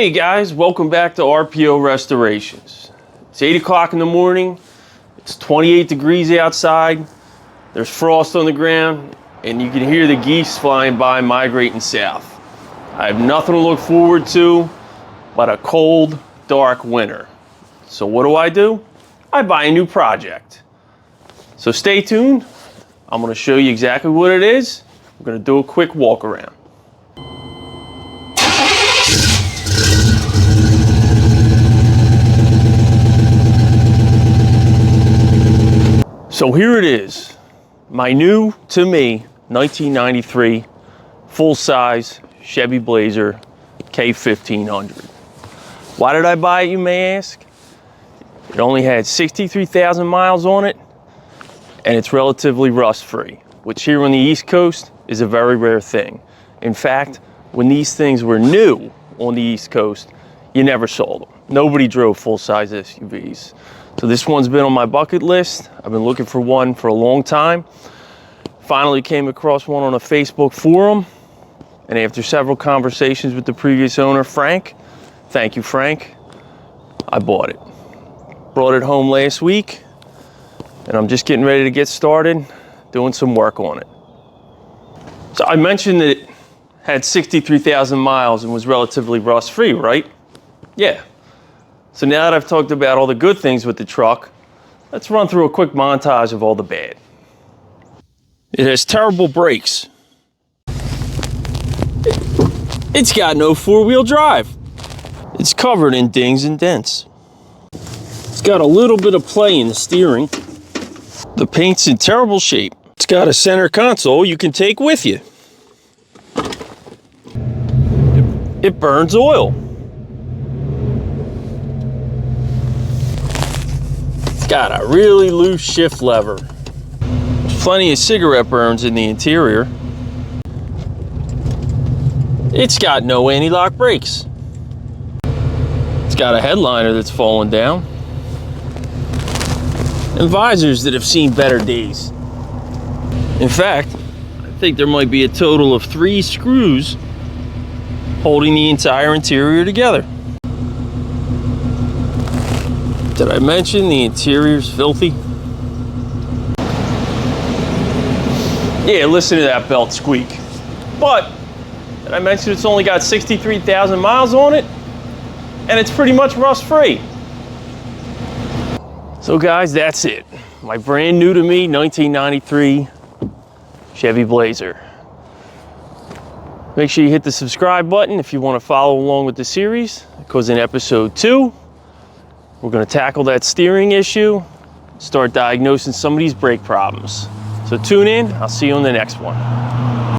Hey guys, welcome back to RPO Restorations. It's 8 o'clock in the morning, it's 28 degrees outside, there's frost on the ground, and you can hear the geese flying by migrating south. I have nothing to look forward to but a cold, dark winter. So what do? I buy a new project. So stay tuned, I'm going to show you exactly what it is. We're going to do a quick walk around. So here it is, my new, to me, 1993 full-size Chevy Blazer K1500. Why did I buy it, you may ask? It only had 63,000 miles on it, and it's relatively rust-free, which here on the East Coast is a very rare thing. In fact, when these things were new on the East Coast, you never saw them. Nobody drove full-size SUVs. So this one's been on my bucket list. I've been looking for one for a long time. Finally came across one on a Facebook forum, and after several conversations with the previous owner, Frank, thank you, Frank, I bought it. Brought it home last week, and I'm just getting ready to get started doing some work on it. So I mentioned that it had 63,000 miles and was relatively rust-free, right? Yeah. So now that I've talked about all the good things with the truck, let's run through a quick montage of all the bad. It has terrible brakes. It's got no four-wheel drive. It's covered in dings and dents. It's got a little bit of play in the steering. The paint's in terrible shape. It's got a center console you can take with you. It burns oil. It's got a really loose shift lever. There's plenty of cigarette burns in the interior. It's got no anti-lock brakes. It's got a headliner that's fallen down. And visors that have seen better days. In fact, I think there might be a total of 3 screws holding the entire interior together. Did I mention the interior's filthy? Yeah, listen to that belt squeak. But, did I mention it's only got 63,000 miles on it? And it's pretty much rust-free. So guys, that's it. My brand new to me 1993 Chevy Blazer. Make sure you hit the subscribe button if you want to follow along with the series, because in episode 2, we're going to tackle that steering issue, start diagnosing some of these brake problems. So tune in, I'll see you on the next one.